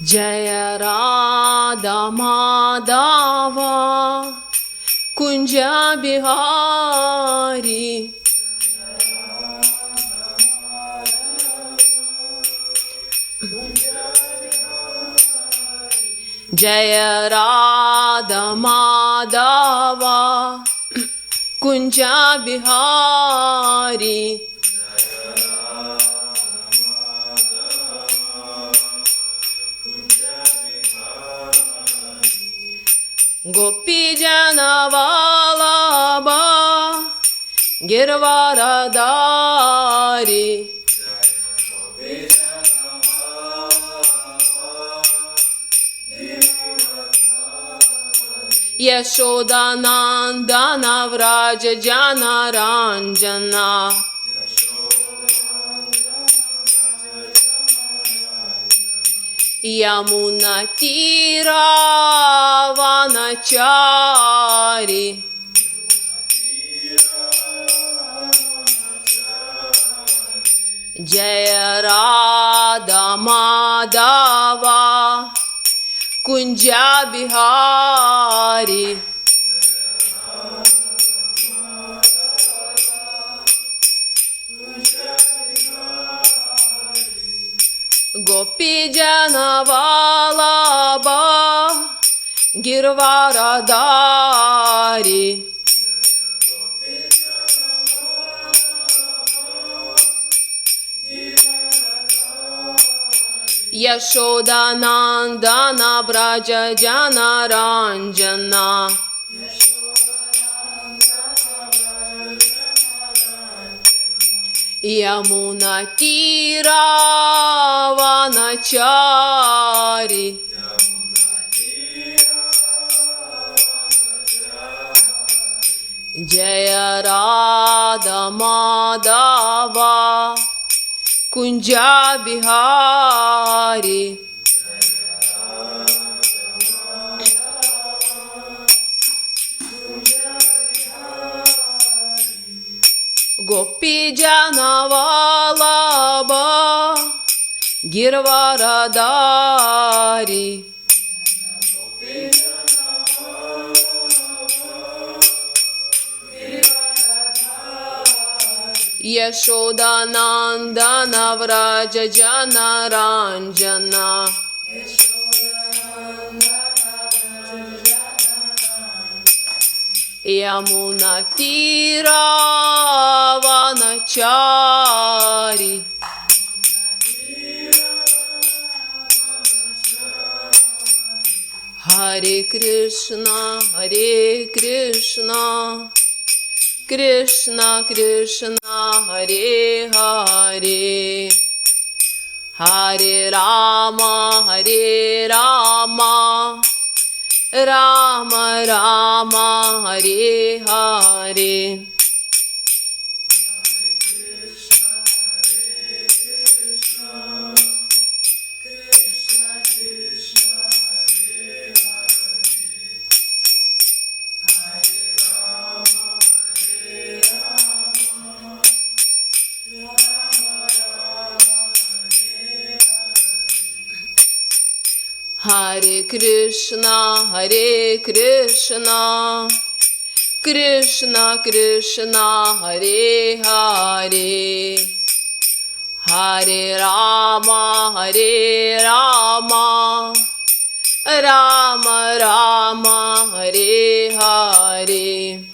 Jaya Radha Madhava Kunja Bihari Jaya Radha Madhava Kunja Bihari Gopi Jana Vallabha Girvaradari Yashodanandana Vraja Jana Ranjana Yamuna Tira Vanachari Jaya Radha Madhava Kunja Bihari Gopi Jana Vallabha Girvaradari Yashodanandana Vraja Jana Ranjana Yamuna Tira Vanachari Jaya Radha Madhava Kunja Bihari Gopi Jana Vallabha Girvaradari Yashodanandana Vraja Jana Ranjana Yamuna Tira Vanachari Hare Krishna Krishna Krishna Hare Hare Hare Rama Rama Rama Hare Hare Hare Krishna Krishna Krishna Hare Hare Hare Rama Rama Rama Hare Hare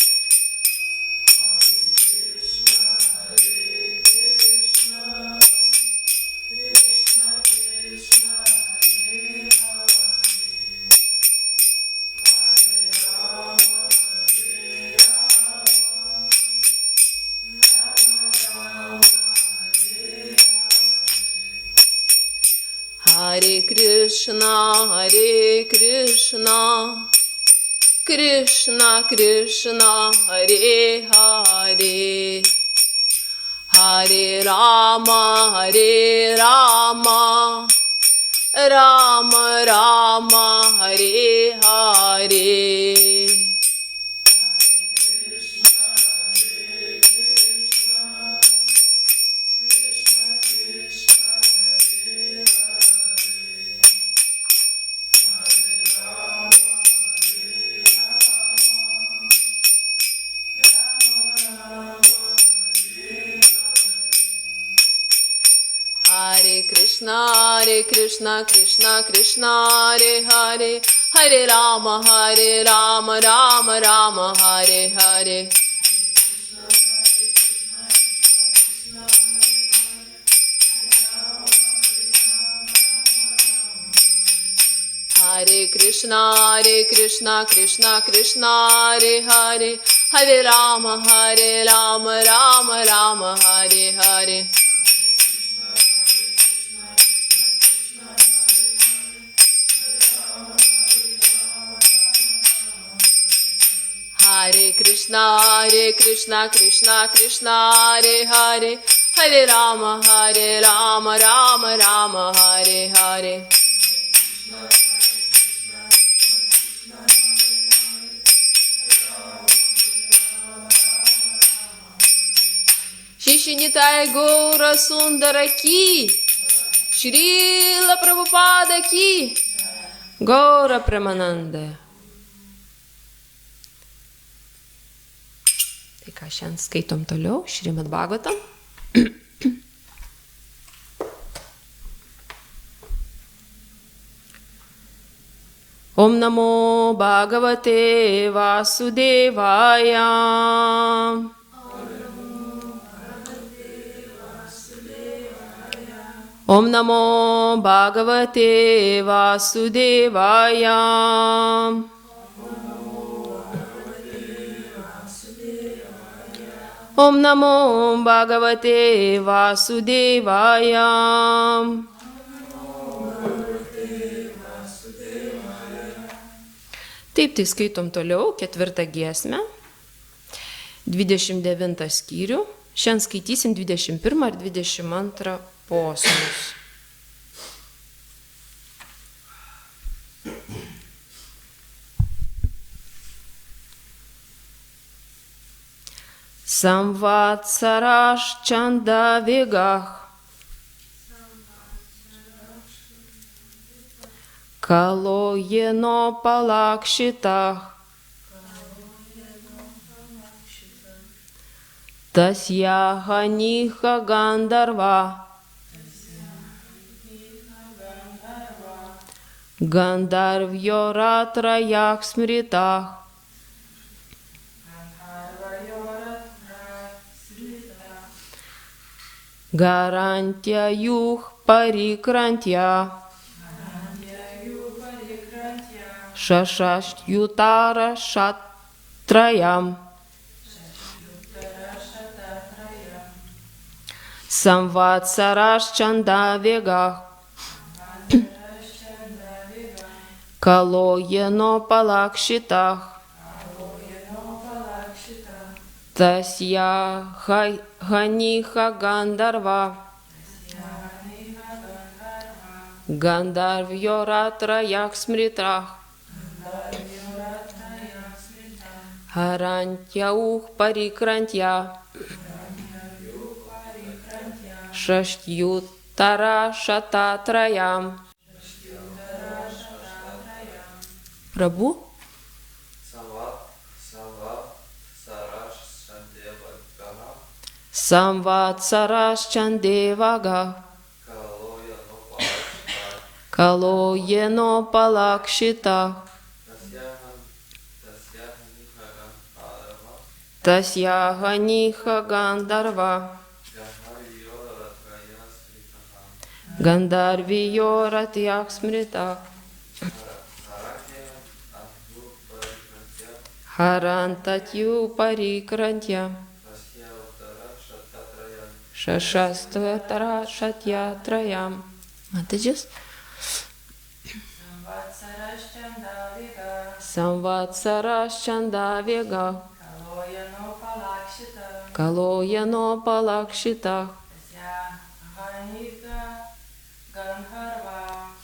Hare Krishna Krishna Krishna Hare Hare Hare Rama Rama Rama Hare Hare Hare Krishna, Krishna Krishna, Hare Hare, Hare Rama, Rama Rama, Hare Hare. Hare Krishna, Krishna Krishna, Hare Hare, Hare Rama, Rama Rama, Hare Hare. Hare Krishna, Krishna Krishna, Hare Hare, Hare Rama, Rama Rama, Hare Hare. Shri Nitai Gaura Sundara Ki, Srila Prabhupada Ki, Gaura Premananda. Tai ką šiandien skaitom toliau, Šrimad Bhagavatam. Om Namo Bhagavate Vasudevaya. Om Namo Bhagavate Vasudevaya. Om Namo Bhagavate Vasudevaya. Taip, tai skaitom toliau 4 giesmę, 29 skyrių. Šiandien skaitysim 21 ir 22 posmus. Samvatsarash chanda vigah kalo yeno palakshitah tasya haniha gandarva gandarvyoratrayak smritah garantya yuh parikrantya shashashyutara shatrayam samvatsarash chanda vegah kalo yeno palakshitah tasya haniha gandarva gandarvyoratrayak smritah harantya uh parikrantya shashtyutara shatatrayam. Prabhu? Samvatsarash chandevaga kalo yeno palakshita tasya haniha gandarva gandarvyoratrayak smritah harantatyu parikrantya shashastvatara shatyatrayam. Matajas? Samvatsarash chanda vega kalo yano palakshita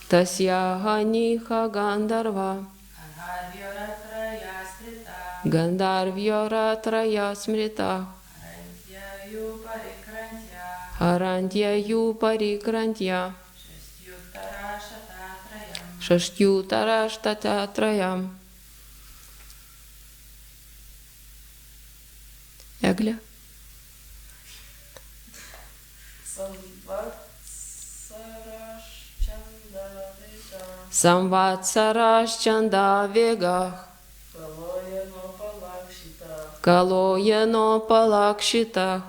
tasya haniha gandarva gandarvyoratraya smritah harantya yu parikrantya shashtyutara shatatrayam. Eglė? Samvatsarash Samvatsarashchanda Vegah Kaloyano Palakshita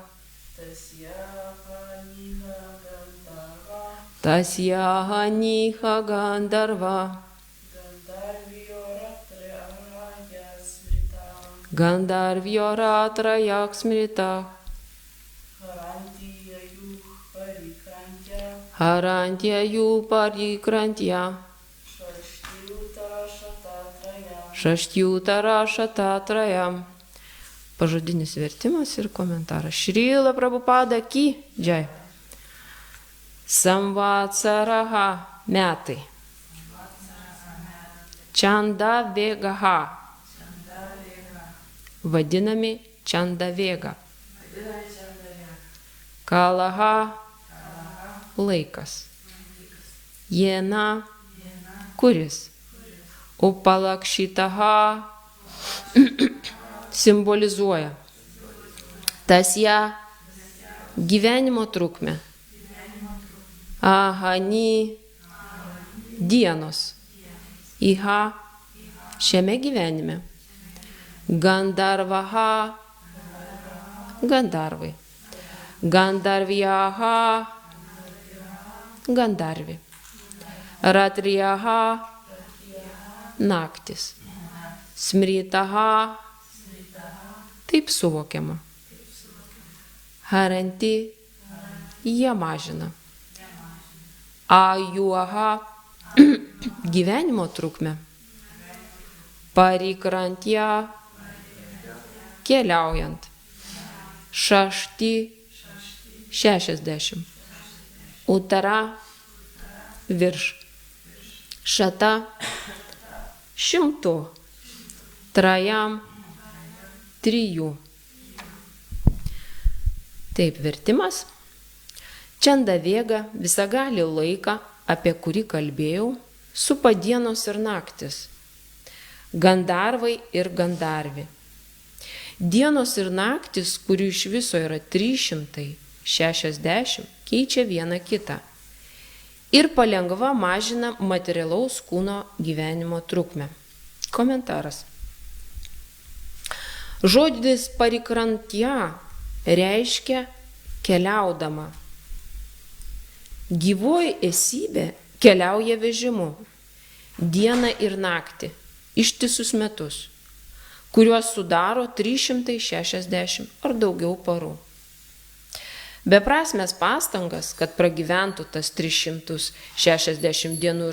Tasyaha Niha Gandharva Gandharvyoratrayak Smrita Harantya Parikrantya Šaštyutara Šatatrajam. Pažodinis vertimas ir komentaras. Šrila Prabhupada ki džai. Samvatsaraha metai. Čanda Vegaha. Vadinami Čanda Vega. Kalaha laikas. Jena kuris. Upalakšitaha simbolizuoja tasya gyvenimo trukmę. Ahani dienos. Iha šiame gyvenime. Gandharvaha Gandharvai. Gandharvyaha Gandharvi. Ratriyaha naktis. Smritaha taip suvokiama. Haranti jie mažina. Ajuaha gyvenimo trukmę. Parikrantya keliaujant. Šašti 60. Utara virš. Šata 100. Trajam 3. Taip vertimas. Čanda Vega visagalį laiką, apie kurį kalbėjau, supa dienos ir naktis. Gandharvai ir Gandharvi. Dienos ir naktis, kurių iš viso yra 360, keičia vieną kitą ir palengva mažina materialaus kūno gyvenimo trukmę. Komentaras. Žodis parikrantya reiškia keliaudama. Gyvoji esybė keliauja vežimu dieną ir naktį, ištisus metus, kuriuos sudaro 360 ar daugiau parų. Beprasmės pastangas, kad pragyventų tas 360 dienų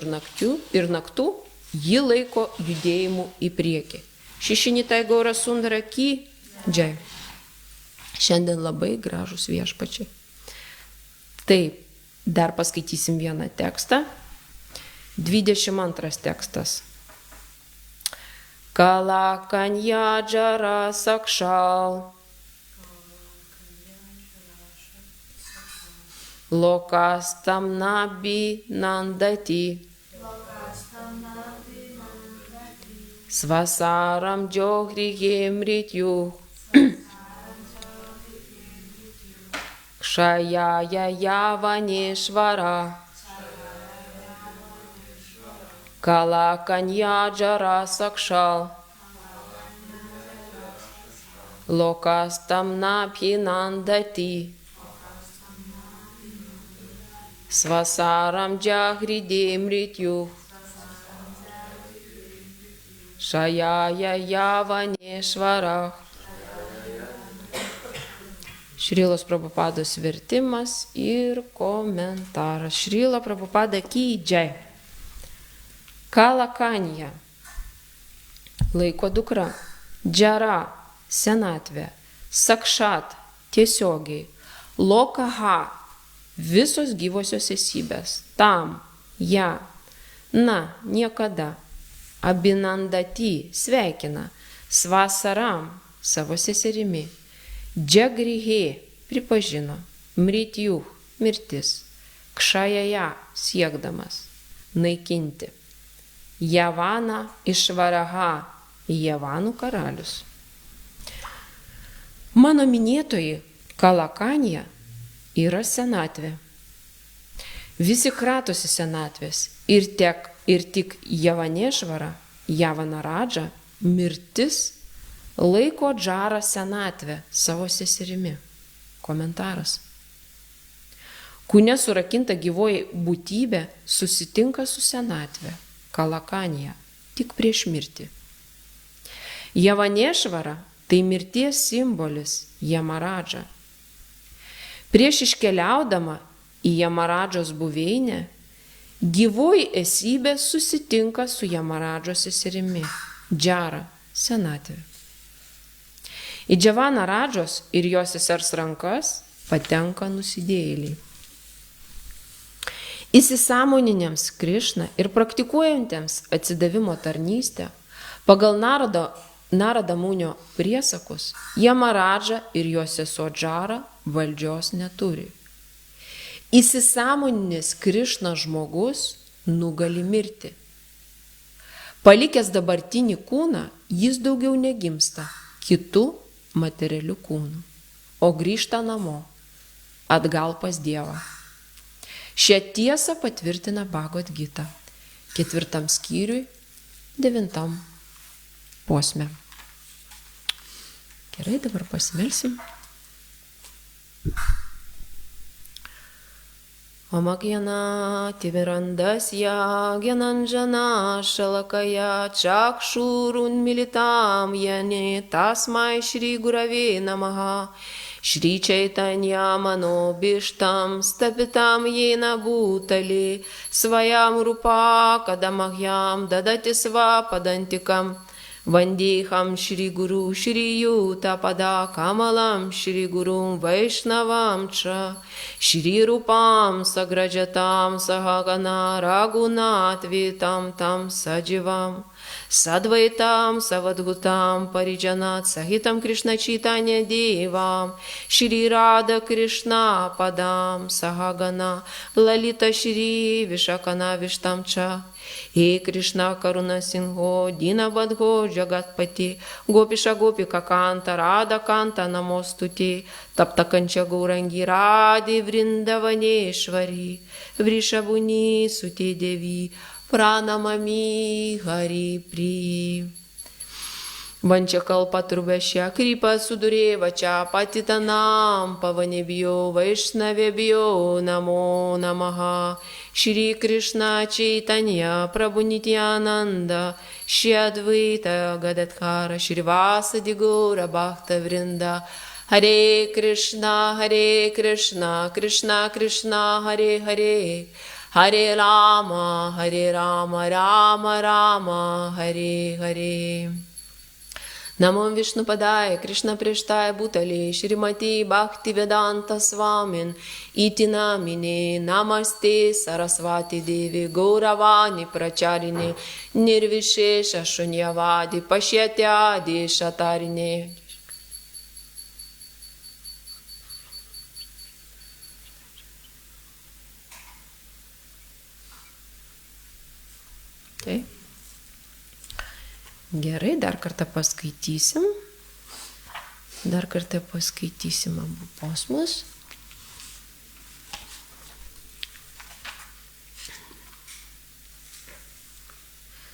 ir naktų, ji laiko judėjimu į priekį. Šišinitai Gaura Sundara ki džai. Šiandien labai gražus viešpačiai. Taip, dar paskaitysim vieną tekstą. 22 tekstas. Kala kanya džara sakšal. Lokas tam nabi nandati. Svasaram džohrihe mrityu. Kšajaya yavaneshvara. Kala kanya džara sakšal. Lokas tam nabi nandati. Svasaram džohrihe mrityu. Šajaya Javanešvarah. Šrilos Prabhupados vertimas ir komentaras. Šrila Prabhupada ki džai. Kala Kanya, laiko dukra. Džara, senatvė. Sakšat, tiesiogiai. Lokaha, visos gyvosios esybės. Tam, ja. Na, niekada. Abinandati, sveikina. Svasaram, savo seserimi. Džagrihe, pripažino. Mritjuh, mirtis. Kšajaja, siekdamas. Naikinti. Javana išvaraha, Javanų karalius. Mano minėtoji Kalakanija yra senatvė. Visi kratosi senatvės ir ir tik Javanešvara, Javanaradža, mirtis laiko Džarą senatvę savo seserimi. Komentaras. Kūne surakinta gyvoji būtybė susitinka su senatvė, Kalakanija, tik prieš mirtį. Javanešvara tai mirties simbolis, Jamaradža. Prieš iškeliaudama į Jamaradžos buveinę, gyvoji esybė susitinka su Jamaradžos seserimi, Džara, senatvė. Į Javanaradžos ir jos sesers rankas patenka nusidėjėliai. Įsisąmoninėms Krišną ir praktikuojantiems atsidavimo tarnystę pagal Narada Munio priesakus Jamaradža ir jos sesuo Džara valdžios neturi. Įsisąmoninės Krišna žmogus nugali mirtį. Palikęs dabartinį kūną, jis daugiau negimsta kitų materialių kūnų, o grįžta namo, atgal pas Dievą. Šią tiesą patvirtina Bhagavad Gita, 4 skyriui, 9 posme. Gerai, dabar pasimelsim. Omagyana tivirandasya gyananjana shalakaya chakshurun militam yane tasmai Shri Gurave namaha Shri Chaitanya manobishtam stapitam yena bhutale svayam rupa kadamahyam dadati svapadantikam Vandeham Shri Guru Shri Yuta Pada Kamalam Shri Gurum Vaishnavam Cha Shri Rupam Sagrajatam Sahagana Raghunatvitam Tam Sajivam Sadvaitam Savadhutam Parijanat Sahitam Krishna Chaitanya Devam Shri Radha Krishna Padam Sahagana Lalita Shri Vishakana Vishtam Cha He Krishna Karuna Singho Dina Badho Jagatpati Gopisha Gopika Kanta Radha Kanta Namostuti Tapta Kancha Gaurangi Radhi Vrindavaneshvari Vrishabuni Suti Devi Pranamami Hari Pri Vanchakalpatrubhashya Kripa Sudureva Cha Patitanam Pavanebhyo Vaishnavebhyo Namo Namaha Shri Krishna Chaitanya Prabhu Nityananda Shri Advaita Gadadhara Shri Vasadi Gaura Bhakta Vrinda Hare Krishna Krishna Krishna Hare Hare Hare Rama Rama Rama Hare Hare Namam Vishnu Padaya Krishna Prishtaya Bhutale Shrimati Bhakti Vedanta Swamin Iti Namine Namaste Sarasvati Devi Gauravani Pracharine Nirvishesha Shunyavadi Pashyatya Shatarine. Okay. Gerai, dar kartą paskaitysim. Abu posmus.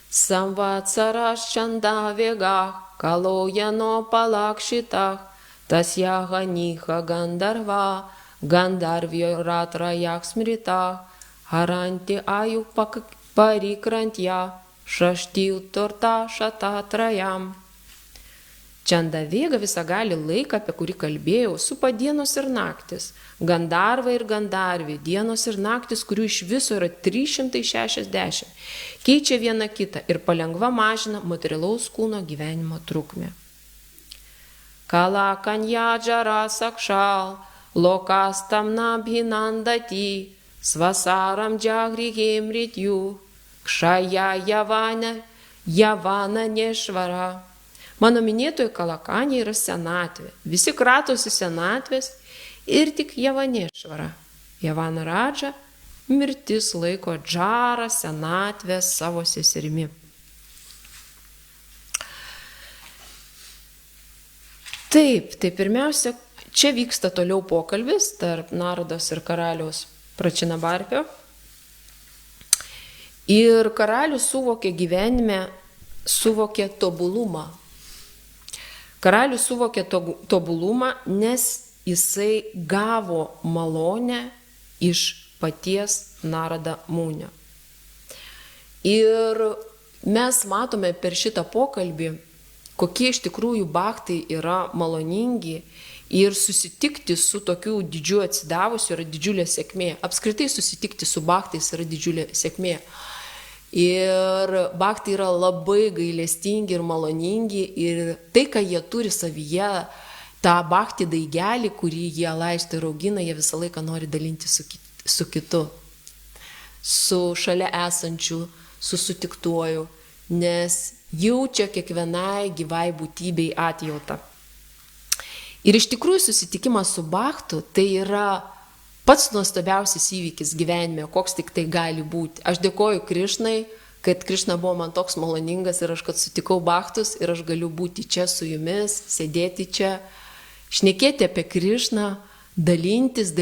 Samvatsaras chanda vega kalojano palakshita tasyaha niha gandarva gandarvyo ratra yaksmrita haranti ayu parikrantya Šašti uttorta šatatrajam. Čandavėga visagali laiką, apie kurį kalbėjau, supa dienos ir naktis. Gandarva ir gandarvė, dienos ir naktis, kurių iš viso yra 360. Keičia vieną kitą ir palengva mažina materialaus kūno gyvenimo trukmę. Kala kanyadžara sakšal, lokastam nabhinandati, svasaram džagrihim ritjų. Kšaja Javana Nešvara. Mano minėtoji Kalakanija yra senatvė. Visi kratosi senatvės ir tik Javanešvara. Javanaradža mirtis laiko Džarą senatvės savo seserimi. Taip, tai pirmiausia, čia vyksta toliau pokalbis tarp Narados ir karaliaus Pračinabarpio. Ir karalius suvokė gyvenime, suvokė tobulumą. Karalius suvokė tobulumą, nes jisai gavo malonę iš paties Narada Munio. Ir mes matome per šitą pokalbį, kokie iš tikrųjų bhaktai yra maloningi ir susitikti su tokiu didžiu atsidavusiu yra didžiulė sėkmė. Apskritai susitikti su bhaktais yra didžiulė sėkmė. Ir bhaktai yra labai gailestingi ir maloningi ir tai, ką jie turi savyje, tą bhakti daigelį, kurį jie laisto ir augina, jie visą laiką nori dalinti su kitu, su šalia esančiu, su sutiktuoju, nes jaučia kiekvienai gyvai būtybei atjautą. Ir iš tikrųjų susitikimas su bhaktu tai yra pats nuostabiausias įvykis gyvenime, koks tik tai gali būti. Aš dėkoju Krišnai, kad Krišna buvo man toks maloningas ir aš kad sutikau bhaktus ir aš galiu būti čia su jumis, sėdėti čia, šnekėti apie Krišną, dalintis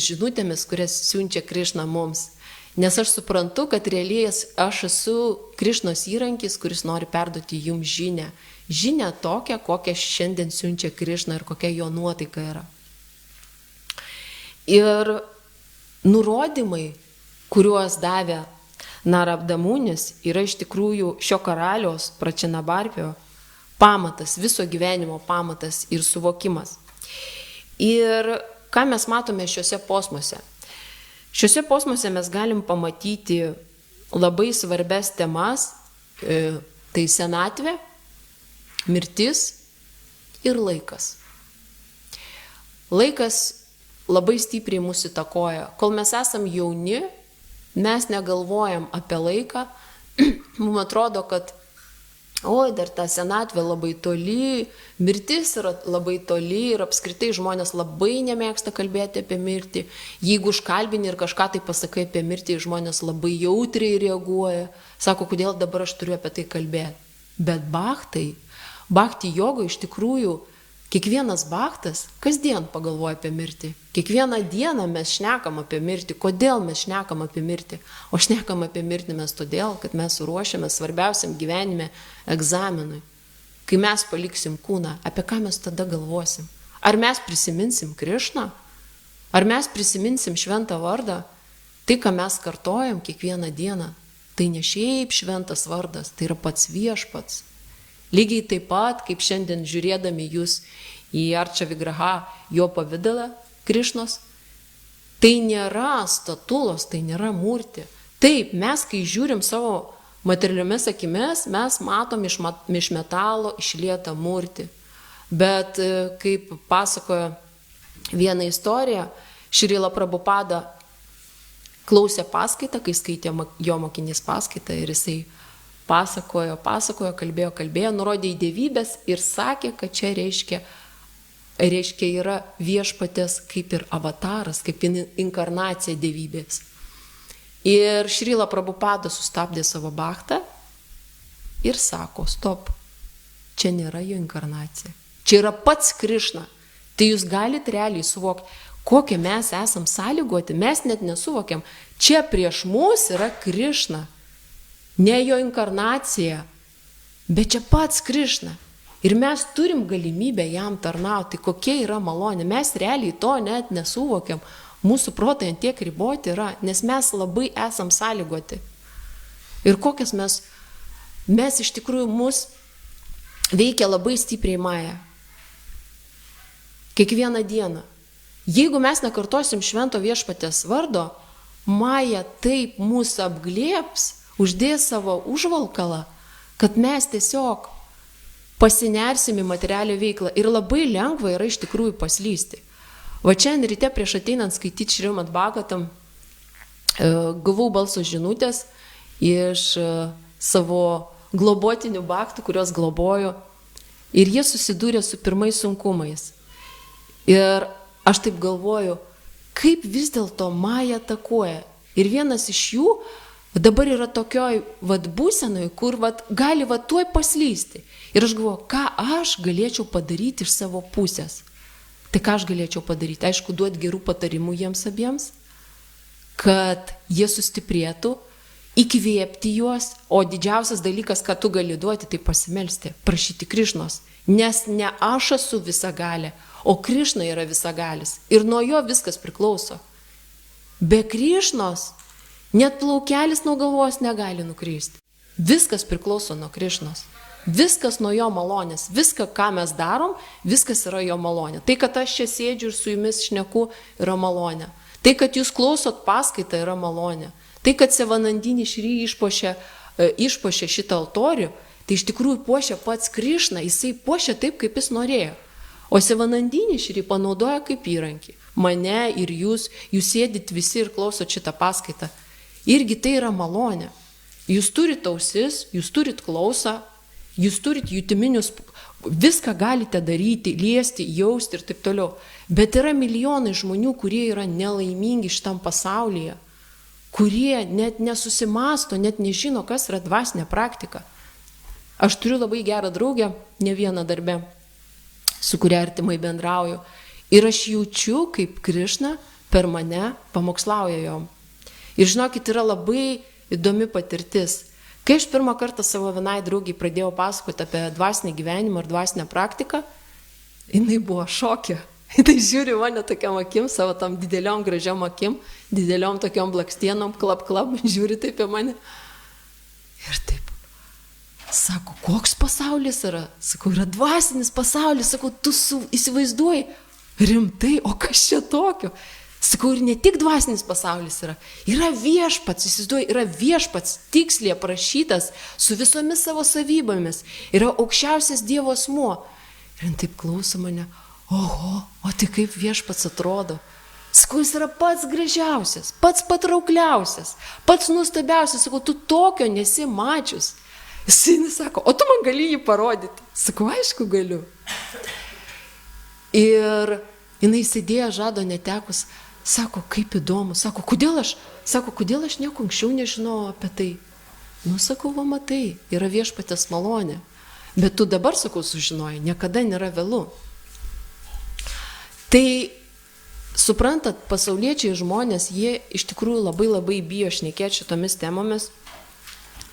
žinutėmis, kurias siunčia Krišna mums. Nes aš suprantu, kad realiai aš esu Krišnos įrankis, kuris nori perduoti jums žinią. Žinią tokią, kokią šiandien siunčia Krišna ir kokia jo nuotaika yra. Ir nurodymai, kuriuos davė Narada Munis, yra iš tikrųjų šio karaliaus Pračinabarpio pamatas, viso gyvenimo pamatas ir suvokimas. Ir ką mes matome šiuose posmuose? Šiuose posmuose mes galim pamatyti labai svarbias temas, tai senatvė, mirtis ir laikas. Laikas labai stipriai mūsų įtakoja. Kol mes esam jauni, mes negalvojam apie laiką, mums atrodo, kad oi, dar ta senatvė labai toli, mirtis yra labai toli ir apskritai žmonės labai nemėgsta kalbėti apie mirtį. Jeigu užkalbini ir kažką tai pasakai apie mirtį, žmonės labai jautriai reaguoja. Sako, kodėl dabar aš turiu apie tai kalbėti. Bet bhakti joga iš tikrųjų, kiekvienas bhaktas kasdien pagalvoja apie mirtį. Kiekvieną dieną mes šnekam apie mirtį. Kodėl mes šnekam apie mirtį? O šnekam apie mirtį mes todėl, kad mes ruošiame svarbiausiam gyvenime egzaminui. Kai mes paliksim kūną, apie ką mes tada galvosim? Ar mes prisiminsim Krišną? Ar mes prisiminsim šventą vardą? Tai, ką mes kartojam kiekvieną dieną, tai ne šiaip šventas vardas, tai yra pats viešpats. Lygiai taip pat, kaip šiandien žiūrėdami jūs į Arčia Vigraha, jo pavidalą Krišnos, tai nėra statulos, tai nėra mūrti. Taip, mes kai žiūrim savo materialiomis akimis, mes matom iš metalo išlietą mūrti. Bet kaip pasakojo vieną istoriją, Šrila Prabhupada klausė paskaitą, kai skaitė jo mokinys paskaitą ir jisai pasakojo, kalbėjo, nurodė į dievybės ir sakė, kad čia reiškia yra viešpatės kaip ir avataras, kaip inkarnacija dievybės. Ir Šrila Prabhupada sustabdė savo bhaktą ir sako, stop, čia nėra jo inkarnacija. Čia yra pats Krišna. Tai jūs galite realiai suvokti, kokie mes esam sąlygoti, mes net nesuvokiam. Čia prieš mus yra Krišna. Ne jo inkarnacija, bet čia pats Krišna. Ir mes turim galimybę jam tarnauti, kokia yra malonė. Mes realiai to net nesuvokiam. Mūsų protai ant tiek riboti yra, nes mes labai esam sąlygoti. Ir kokias mes iš tikrųjų mus veikia labai stipriai Maja. Kiekvieną dieną. Jeigu mes nekartosim švento viešpatės vardo, Maja taip mūsų apglėps, uždės savo užvalkalą, kad mes tiesiog pasinersim į materialią veiklą ir labai lengva yra iš tikrųjų paslysti. Va čia ryte prieš ateinant skaityti Šrimad Bhagavatam gavau balso žinutės iš savo globotinių bhaktų, kurios globoju, ir jie susidūrė su pirmais sunkumais. Ir aš taip galvoju, kaip vis dėlto Maja atakuoja. Ir vienas iš jų dabar yra tokioj būsenoj, kur gali tuoj paslysti. Ir aš galvoju, ką aš galėčiau padaryti iš savo pusės. Tai ką aš galėčiau padaryti? Aišku, duoti gerų patarimų jiems abiems, kad jie sustiprėtų įkvėpti juos, o didžiausias dalykas, ką tu gali duoti, tai pasimelsti, prašyti Krišnos. Nes ne aš esu visagalė, o Krišna yra visagalis. Ir nuo jo viskas priklauso. Be Krišnos net plaukelis nuo galvos negali nukristi. Viskas priklauso nuo Krišnos. Viskas nuo jo malonės. Viską, ką mes darom, viskas yra jo malonė. Tai, kad aš čia sėdžiu ir su jumis šneku, yra malonė. Tai, kad jūs klausot paskaitą, yra malonė. Tai, kad Sevanandinį Šry išpuošė šitą altorių, tai iš tikrųjų puošia pats Krišna, jisai puošia taip, kaip jis norėjo. O Sevanandinį Šry panaudoja kaip įrankį. Mane ir jūs sėdit visi ir klausot šitą paskaitą. Irgi tai yra malonė. Jūs turit ausis, jūs turit klausą, jūs turit jutiminius, viską galite daryti, liesti, jausti ir taip toliau. Bet yra milijonai žmonių, kurie yra nelaimingi šitam pasaulyje, kurie net nesusimasto, net nežino, kas yra dvasinė praktika. Aš turiu labai gerą draugę, ne vieną darbę, su kuria artimai bendrauju. Ir aš jaučiu, kaip Krišna per mane pamokslauja jom. Ir žinokit, yra labai įdomi patirtis. Kai aš pirmą kartą savo vienai draugiai pradėjau pasakoti apie dvasinį gyvenimą ir dvasinę praktiką, jinai buvo šokė. Tai žiūri mane tokiam akim, savo tam dideliom gražiom akim, dideliom tokiom blakstienom, klap, žiūri taip į mane. Ir taip, sako, koks pasaulis yra? Sakau, yra dvasinis pasaulis, sakau, tu įsivaizduoji, rimtai, o kas čia tokio? Sakau, ir ne tik dvasinis pasaulis yra viešpats, įsivaizduoji, yra viešpats tiksliai aprašytas su visomis savo savybėmis, yra aukščiausias Dievo asmuo. Ir jin taip klauso mane, oho, o tai kaip viešpats atrodo. Sakau, jis yra pats gražiausias, pats patraukliausias, pats nuostabiausias, sakau, tu tokio nesi mačius. Jis sako, o tu man gali jį parodyti. Sakau, aišku, galiu. Ir jinai sėdėjo žado netekus. Sako, kaip įdomu, sako, kodėl aš nieko anksčiau nežinau apie tai. Nu, sakau, va matai, yra viešpatės malonė. Bet tu dabar, sakau, sužinoji, niekada nėra vėlu. Tai, suprantat, pasauliečiai žmonės, jie iš tikrųjų labai bijo šnekėti šitomis temomis,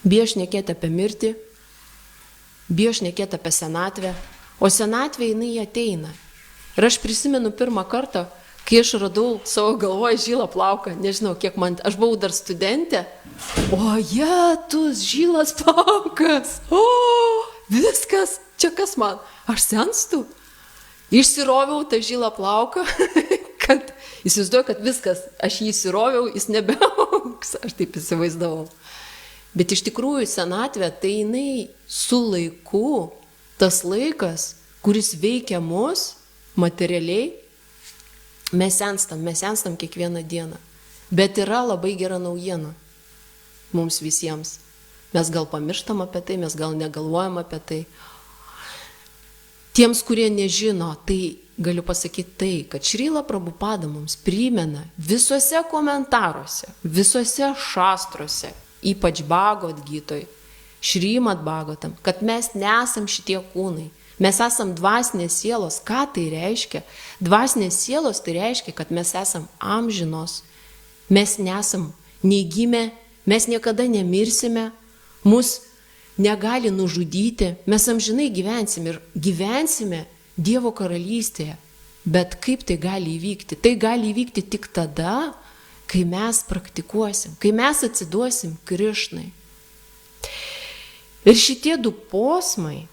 bijo šnekėti apie mirtį, bijo šnekėti apie senatvę, o senatvė jinai ateina. Ir aš prisimenu pirmą kartą, kai aš radau savo galvoje žilą plauką, nežinau, kiek man, aš buvau dar studentė, o jetus, žilas plaukas, o, viskas, čia kas man, aš senstu. Išsiroviau tą žilą plauką, kad įsivaizduoju, kad viskas, aš jį įsiroviau, jis nebeauks, aš taip įsivaizdavau. Bet iš tikrųjų senatvė, tai jinai su laiku, tas laikas, kuris veikia mus materialiai, mes senstam kiekvieną dieną. Bet yra labai gera naujiena mums visiems. Mes gal pamirštam apie tai, mes gal negalvojam apie tai. Tiems, kurie nežino, tai galiu pasakyti tai, kad Šrila Prabhupada mums primena visuose komentaruose, visuose šastruose, ypač Bhagavad Gitoj, Šrimad Bhagavatam, kad mes nesam šitie kūnai. Mes esam dvasinės sielos. Ką tai reiškia? Dvasinės sielos tai reiškia, kad mes esam amžinos. Mes nesam nei gimę, mes niekada nemirsime, mus negali nužudyti, mes amžinai gyvensime ir gyvensime Dievo karalystėje. Bet kaip tai gali įvykti? Tai gali įvykti tik tada, kai mes praktikuosim, kai mes atsiduosim Krišnai. Ir šitie du posmai,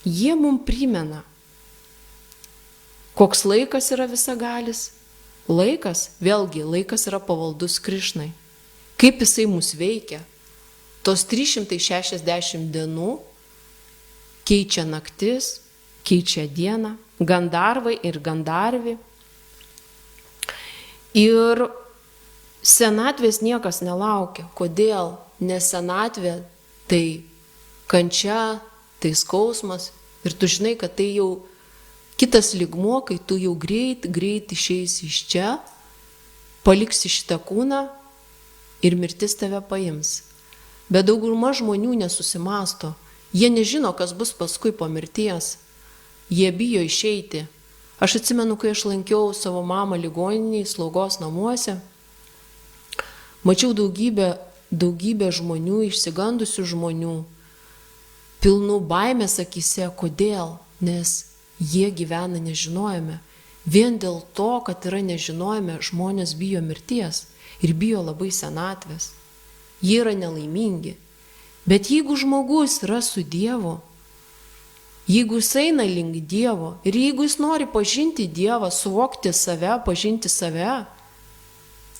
jie mums primena, koks laikas yra visagalis. Laikas, vėlgi, laikas yra pavaldus Krišnai. Kaip jisai mus veikia. Tos 360 dienų keičia naktis, keičia dieną, Gandarvai ir Gandarvi. Ir senatvės niekas nelaukia. Kodėl? Nes senatvė tai kančia, tai skausmas. Ir tu žinai, kad tai jau kitas lygmuo, kai tu jau greit išeisi iš čia, paliksi šitą kūną ir mirtis tave paims. Bet dauguma žmonių nesusimasto. Jie nežino, kas bus paskui po mirties. Jie bijo išeiti. Aš atsimenu, kai aš lankiau savo mamą ligoninėje, slaugos namuose, mačiau daugybę daugybė žmonių, išsigandusių žmonių, pilnų baimės akyse. Kodėl? Nes jie gyvena nežinojime. Vien dėl to, kad yra nežinojime, žmonės bijo mirties ir bijo labai senatvės. Jie yra nelaimingi. Bet jeigu žmogus yra su Dievu, jeigu jis eina link Dievo ir jeigu jis nori pažinti Dievą, suvokti save, pažinti save,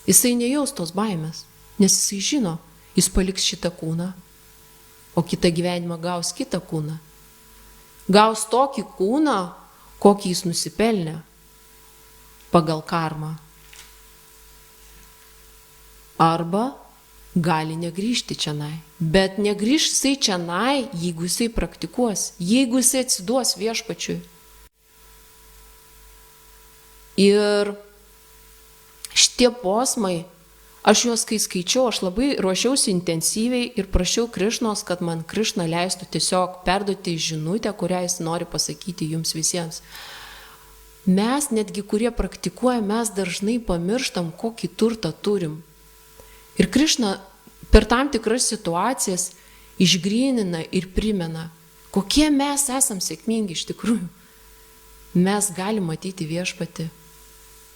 jisai nejaus tos baimės, nes jisai žino, jis paliks šitą kūną, o kitą gyvenimą gaus kitą kūną. Gaus tokį kūną, kokį jis nusipelnė pagal karmą. Arba gali negrįžti čianai. Bet negrįž jisai čianai, jeigu jisai praktikuos, jeigu jisai atsiduos viešpačiui. Ir šitie posmai, aš juos kai skaičiau, aš labai ruošiausi intensyviai ir prašiau Krišnos, kad man Krišna leistų tiesiog perduoti žinutę, kurią jis nori pasakyti jums visiems. Mes, netgi kurie praktikuoja, mes dažnai pamirštam, kokį turtą turim. Ir Krišna per tam tikras situacijas išgrynina ir primena, kokie mes esam sėkmingi iš tikrųjų. Mes galim matyti viešpatį.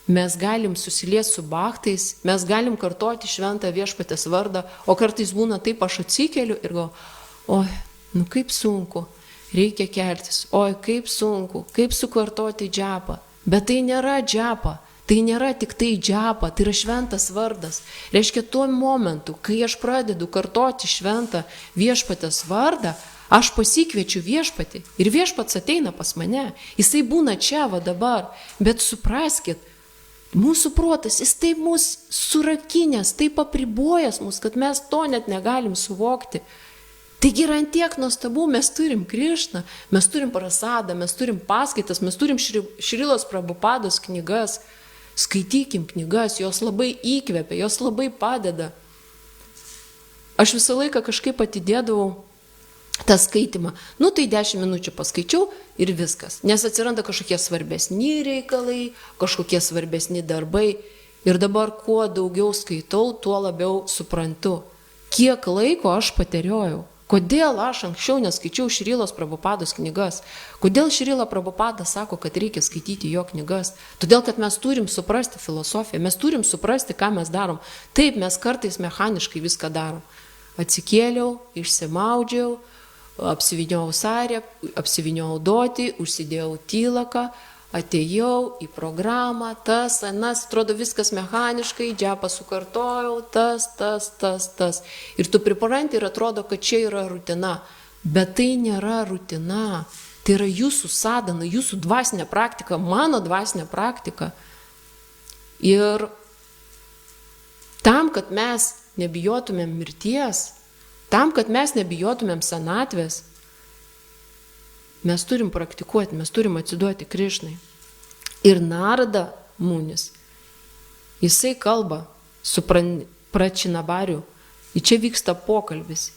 Mes galim susiliesti su bachtais, mes galim kartoti šventą viešpatės vardą, o kartais būna taip, aš atsikeliu ir galvoju, oi, kaip sunku, reikia keltis, oi, kaip sunku, kaip sukartoti džapą. Bet tai nėra džapa, tai nėra tik tai džapa, tai yra šventas vardas. Reiškia, tuo momentu, kai aš pradedu kartoti šventą viešpatės vardą, aš pasikviečiu viešpatį ir viešpats ateina pas mane, jisai būna čia va dabar, bet supraskit, mūsų protas, jis taip mus surakinęs, taip apribojęs mus, kad mes to net negalim suvokti. Taigi yra antiek nuostabu, mes turim Krišną, mes turim prasadą, mes turim paskaitas, mes turim Šrilos Prabhupados knygas. Skaitykim knygas, jos labai įkvepia, jos labai padeda. Aš visą laiką kažkaip atidėdavau tą skaitimą. Tai 10 minučių paskaičiau ir viskas. Nes atsiranda kažkokie svarbesni reikalai, kažkokie svarbesni darbai. Ir dabar kuo daugiau skaitau, tuo labiau suprantu, kiek laiko aš pateriojau. Kodėl aš anksčiau neskaičiau Šrilos Prabhupados knygas? Kodėl Šrila Prabhupada sako, kad reikia skaityti jo knygas? Todėl, kad mes turim suprasti filosofiją, mes turim suprasti, ką mes darom. Taip, mes kartais mechaniškai viską darom. Atsikėliau, išsimaudžiau, apsivyniau sarę, apsivyniau dotį, užsidėjau tylaką, atėjau į programą, tas, anas, atrodo viskas mechaniškai, džepą sukartojau, tas. Ir tu pripranti ir atrodo, kad čia yra rutina. Bet tai nėra rutina. Tai yra jūsų sadhana, jūsų dvasinė praktika, mano dvasinė praktika. Ir tam, kad mes nebijotumėm mirties, tam, kad mes nebijotumėm senatvės, mes turim praktikuoti, mes turim atsiduoti Krišnai. Ir Narada Munis, jisai kalba su Pračinabariu, ir čia vyksta pokalbis.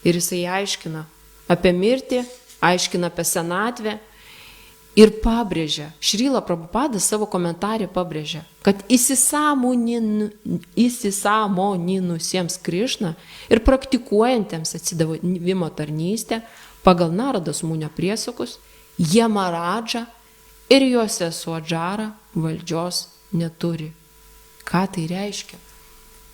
Ir jisai aiškina apie mirtį, aiškina apie senatvę ir pabrėžia, Šrila Prabhupada savo komentarė pabrėžia, kad įsisąmoninusiems Krišną ir praktikuojantiems atsidavimo tarnystę pagal Narados Munio priesakus, Jamaradža ir jo sesuo Džara valdžios neturi. Ką tai reiškia?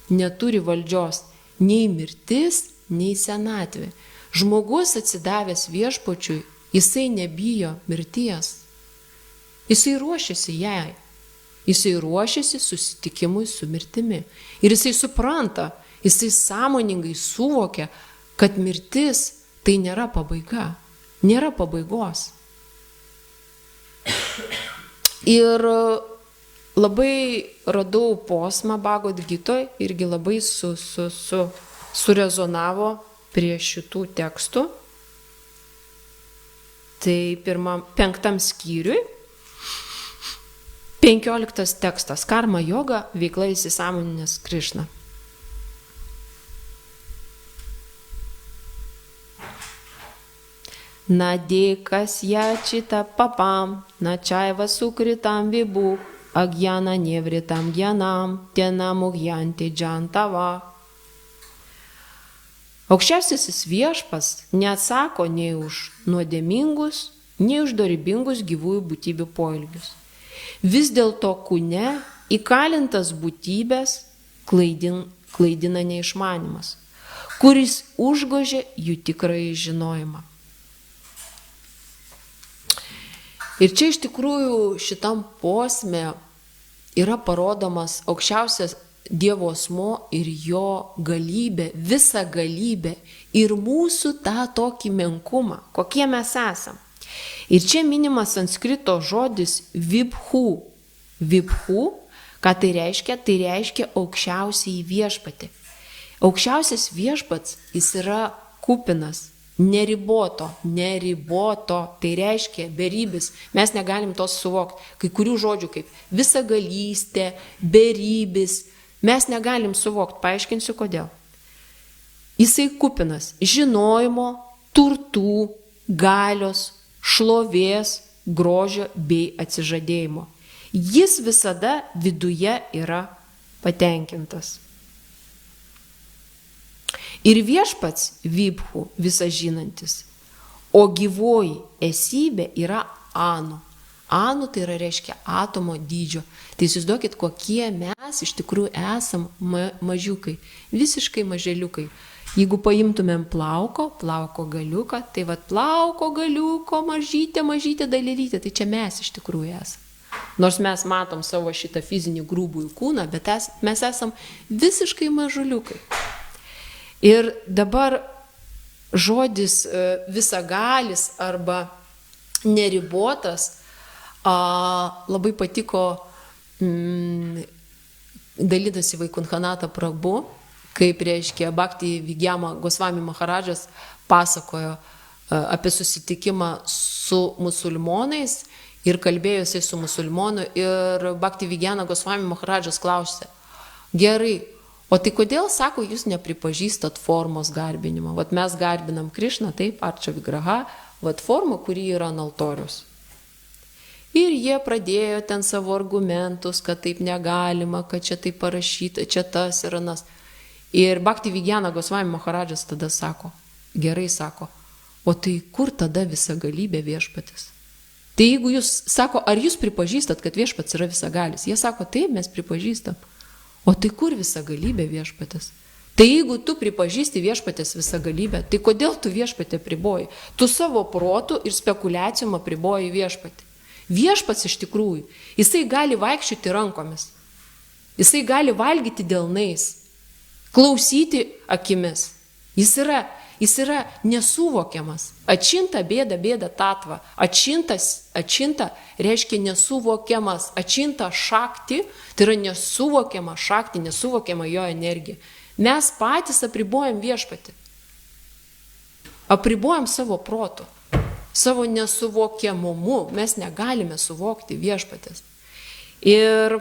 Neturi valdžios nei mirtis, nei senatvė. Žmogus atsidavęs viešpačiui, jisai nebijo mirties. Jisai ruošiasi jai. Jisai ruošiasi susitikimui su mirtimi. Ir jisai supranta, jisai sąmoningai suvokia, kad mirtis tai nėra pabaiga, nėra pabaigos. Ir labai radau posmą Bhagavad Gitoj, irgi labai surezonavo prie šitų tekstų. Tai 5 skyriui, 15 tekstas, karma joga, veikla įsisąmoninęs Krišną. Nadėkas jachita papam, načaiva sukritam vibu, agyana nevritam gyanam, tenam ugyanti džantava. Aukščiausiasis viešpats neatsako nei už nuodėmingus, nei už dorybingus gyvųjų būtybių poelgius. Vis dėlto kūne įkalintas būtybės klaidina neišmanimas, kuris užgožia jų tikrąjį žinojimą. Ir čia iš tikrųjų šitam posme yra parodomas aukščiausias Dievo asmo ir jo galybė, visa galybė ir mūsų tą tokį menkumą, kokie mes esam. Ir čia minimas sanskrito žodis vibhu. Vibhu, ką tai reiškia? Tai reiškia aukščiausiai viešpatį. Aukščiausias viešpats, jis yra kupinas, neriboto, tai reiškia beribis. Mes negalim tos suvokti. Kai kurių žodžių kaip visagalystė, beribis, mes negalim suvokti, paaiškinsiu kodėl. Jisai kupinas žinojimo, turtų, galios, šlovės, grožio bei atsižadėjimo. Jis visada viduje yra patenkintas. Ir viešpats vibhu visažinantis, o gyvoji esybė yra anu. Anu tai yra reiškia atomo dydžio. Tai įsivaizduokit, kokie mes iš tikrųjų esam mažiukai, visiškai maželiukai. Jeigu paimtumėm plauko galiuką, tai plauko galiuko mažytė dalelytė, tai čia mes iš tikrųjų esam. Nors mes matom savo šitą fizinį grūbųjų kūną, bet mes esam visiškai mažuliukai. Ir dabar žodis visagalis arba neribotas labai patiko dalydasi Vaikunhanata Prabhu, kaip reiškia Bhakti Vigyama Gosvami Maharadžas pasakojo apie susitikimą su musulmonais ir kalbėjusiai su musulmonu ir Bhakti Vigyana Gosvami Maharadžas klausė, gerai, o tai kodėl, sako, jūs nepripažįstat formos garbinimo? Vat mes garbinam Krišną, taip, Arčia Vigraha, vat forma, kuri yra ant altoriaus. Ir jie pradėjo ten savo argumentus, kad taip negalima, kad čia taip parašyta, čia tas ir anas. Ir Bhakti Vigyana Gosvami Maharadžas tada sako, gerai sako, o tai kur tada visa galybė viešpatis? Tai jeigu jūs, sako, ar jūs pripažįstat, kad viešpats yra visagalis? Jie sako, taip, mes pripažįstam. O tai kur visa galybė viešpatis? Tai jeigu tu pripažįsti viešpatės visą galybę, tai kodėl tu viešpatę priboji? Tu savo protų ir spekuliacijom apriboji viešpatį. Viešpats iš tikrųjų, jisai gali vaikščioti rankomis, jisai gali valgyti delnais, klausyti akimis, jis yra nesuvokiamas. Atšinta bėda tatva, atšinta reiškia nesuvokiamas, atšinta šakti, tai yra nesuvokiama šakti, nesuvokiama jo energija. Mes patys apribojam viešpatį, apribojam savo protų. Savo nesuvokiamumu mes negalime suvokti viešpatės. Ir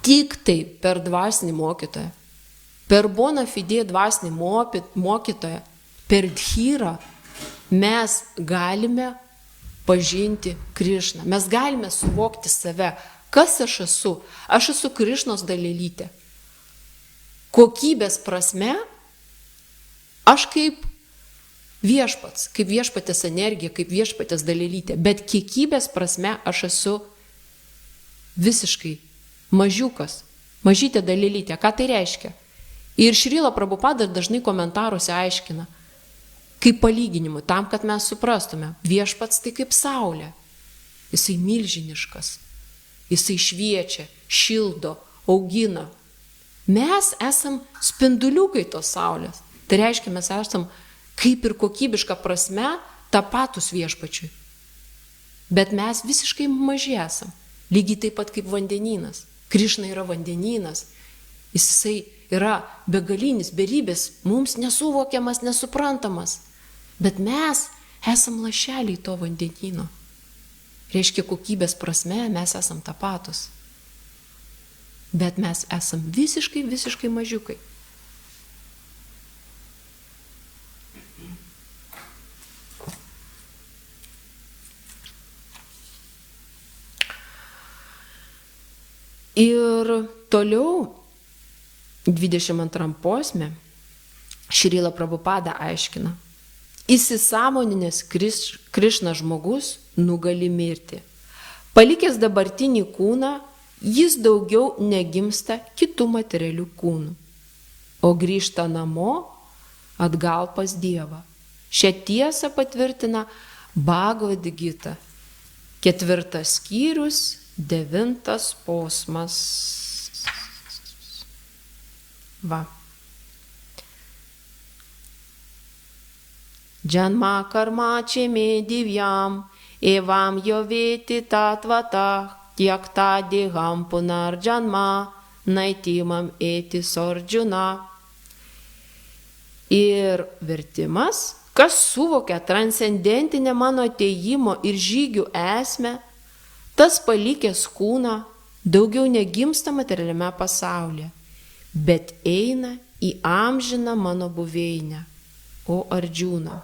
tik tai per dvasinį mokytoją, per bona fide dvasinį mokytoją, per dhyrą mes galime pažinti Krišną. Mes galime suvokti save. Kas aš esu? Aš esu Krišnos dalelytė. Kokybės prasme, aš kaip viešpats, kaip viešpatės energija, kaip viešpatės dalelytė, bet kiekybės prasme aš esu visiškai mažiukas, mažytė dalelytė. Ką tai reiškia? Ir Šrila Prabhupada dažnai komentaruose aiškina, kaip palyginimu, tam, kad mes suprastume, viešpats tai kaip saulė. Jisai milžiniškas, jisai šviečia, šildo, augina. Mes esam spinduliukai tos saulės. Tai reiškia, mes esam kaip ir kokybiška prasme tapatus viešpačiui. Bet mes visiškai maži esam. Lygiai taip pat kaip vandenynas. Krišna yra vandenynas. Jisai yra begalinis, beribės, mums nesuvokiamas, nesuprantamas. Bet mes esam lašeliai to vandenyno. Reiškia, kokybės prasme mes esam tapatus. Bet mes esam visiškai mažiukai. Ir toliau 22 posme Šrila Prabhupada aiškina. Įsisąmoninęs Krišna žmogus nugali mirti. Palikęs dabartinį kūną, jis daugiau negimsta kitų materialių kūnų, o grįžta namo atgal pas Dievą. Šią tiesą patvirtina Bhagavad Gita, 4 skyrius, 9 posmas. Va. Janma karma čeme divyam, evam joveti tatvata, tiekta diham punar janma, naitimam eti sordžuna. Ir vertimas, kas suvokia transcendentinę mano atėjimo ir žygių esmę, tas palikęs kūną daugiau negimsta materialiame pasaulyje, bet eina į amžiną mano buveinę, o Ardžūna.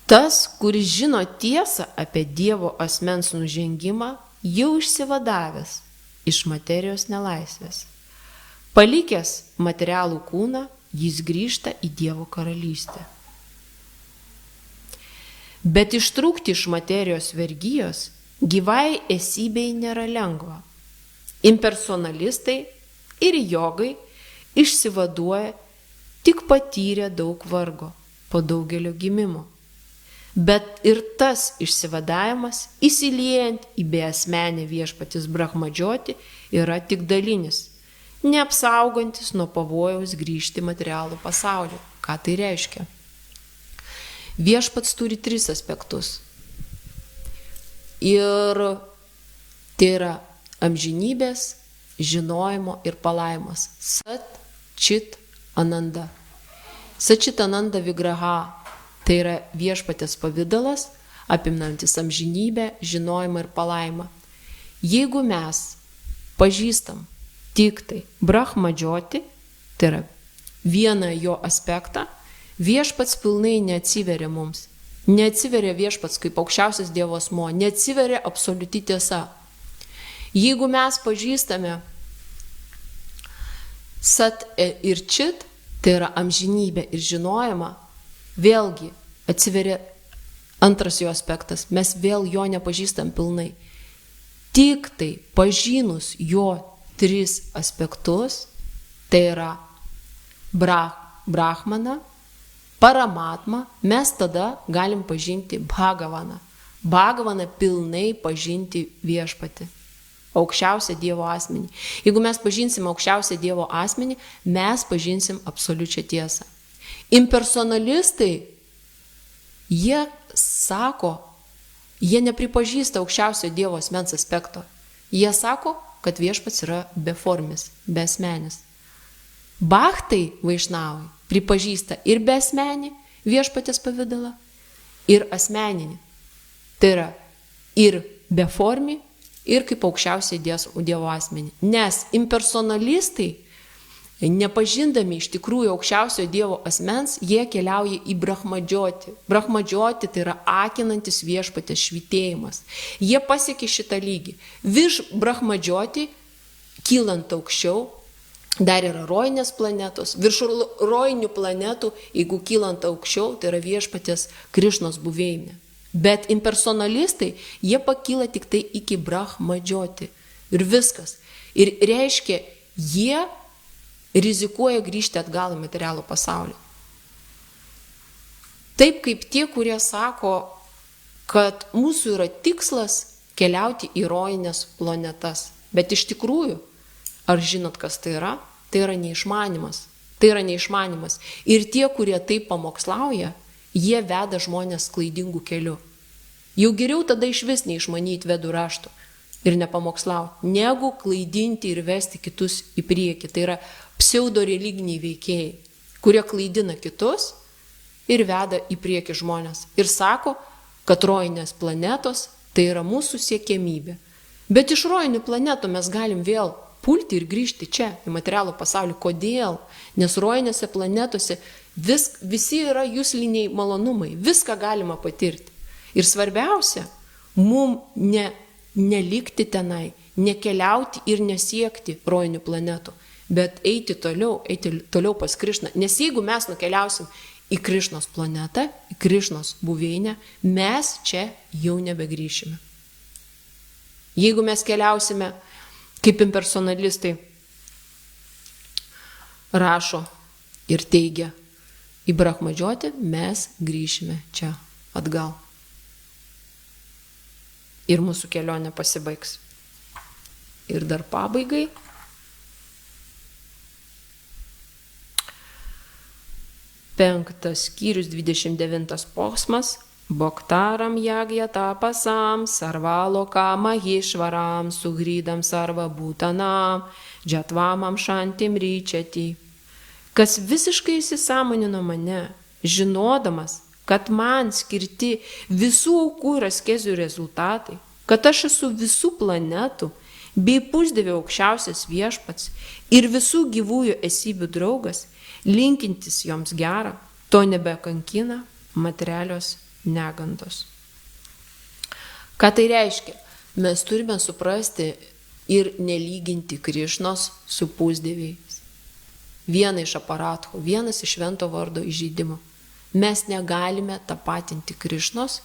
Tas, kuris žino tiesą apie Dievo asmens nužengimą, jau išsivadavęs iš materijos nelaisvės. Palikęs materialų kūną, jis grįžta į Dievo karalystę. Bet ištrūkti iš materijos vergijos gyvai esybei nėra lengva. Impersonalistai ir jogai išsivaduoja tik patyrę daug vargo po daugelio gimimo. Bet ir tas išsivadavimas, įsiliejant į beasmenį viešpatis Brahmadžioti, yra tik dalinis, neapsaugantis nuo pavojaus grįžti į materialų pasaulį. Ką tai reiškia? Viešpats turi 3 aspektus. Ir tai yra amžinybės, žinojimo ir palaimas. Sat, Čit, Ananda. Sačit Ananda Vigraha tai yra viešpatės pavidalas, apimnantis amžinybę, žinojimą ir palaimą. Jeigu mes pažįstam tik tai Brahmadžioti, tai yra vieną jo aspektą, viešpats pilnai neatsiveria mums. Neatsiveria viešpats kaip aukščiausias Dievo asmuo, neatsiveria absoliuti tiesa. Jeigu mes pažįstame Sat ir Čit, tai yra amžinybė ir žinojimą, vėlgi atsiveria antras jo aspektas, mes vėl jo nepažįstam pilnai. Tik tai pažinus jo 3 aspektus, tai yra Brahmaną, Paramatmą, mes tada galim pažinti Bhagavaną. Bhagavaną pilnai pažinti viešpatį, aukščiausią Dievo asmenį. Jeigu mes pažinsim aukščiausią Dievo asmenį, mes pažinsim absoliučią tiesą. Impersonalistai, jie sako, jie nepripažįsta aukščiausio Dievo asmens aspekto. Jie sako, kad viešpats yra beformis, beasmenis. Bhaktai vaišnavai pripažįsta ir beasmenį viešpatės pavidalą, ir asmeninį. Tai yra ir beformį, ir kaip aukščiausiai Dievo asmenį. Nes impersonalistai, nepažindami iš tikrųjų aukščiausio Dievo asmens, jie keliauja į Brahmadžioti. Brahmadžioti tai yra akinantis viešpatės švytėjimas. Jie pasiekė šitą lygį. Virš Brahmadžioti, kylant aukščiau, dar yra rojinės planetos. Virš rojinių planetų, jeigu kylant aukščiau, tai yra viešpatės Krišnos buveinė. Bet impersonalistai, jie pakyla tik tai iki Brahmadžioti. Ir viskas. Ir reiškia, jie rizikuoja grįžti atgal į materialų pasaulį. Taip kaip tie, kurie sako, kad mūsų yra tikslas keliauti į rojinės planetas. Bet iš tikrųjų, ar žinot, kas tai yra? Tai yra neišmanimas. Tai yra neišmanimas. Ir tie, kurie taip pamokslauja, jie veda žmonės klaidingų kelių. Jau geriau tada iš vis neišmanyti vedų raštų ir nepamokslauti, negu klaidinti ir vesti kitus į priekį. Tai yra pseudo-religiniai veikėjai, kurie klaidina kitus ir veda į priekį žmonės. Ir sako, kad rojinės planetos tai yra mūsų siekiamybė. Bet iš rojinių planetų mes galim vėl pulti ir grįžti čia, į materialų pasaulį. Kodėl? Nes rojinėse planetose visi yra jusliniai malonumai, viską galima patirti. Ir svarbiausia, mum nelikti tenai, nekeliauti ir nesiekti rojinių planetų. bet eiti toliau pas Krišną. Nes jeigu mes nukeliausim į Krišnos planetą, į Krišnos buveinę, mes čia jau nebegrįšime. Jeigu mes keliausime, kaip impersonalistai rašo ir teigia, į Brahmadžiotį, mes grįšime čia atgal. Ir mūsų kelionė pasibaigs. Ir dar pabaigai. Penktas skyrius, 29 posmas. Bhaktaram yagya tapasam, sarvalo kama hishvaram, sugrydam sarva būtanam, džatvamam šantim ryčiati. Kas visiškai įsisąmonino mane, žinodamas, kad man skirti visų aukų ir askezių rezultatai, kad aš esu visų planetų, bei pusdievių aukščiausias viešpats ir visų gyvųjų esybių draugas, linkintis joms gerą, to nebekankina materialios negandos. Ką tai reiškia? Mes turime suprasti ir nelyginti Krišnos su pusdieviais. Viena iš aparatų, vienas iš švento vardo įžeidimo. Mes negalime tapatinti Krišnos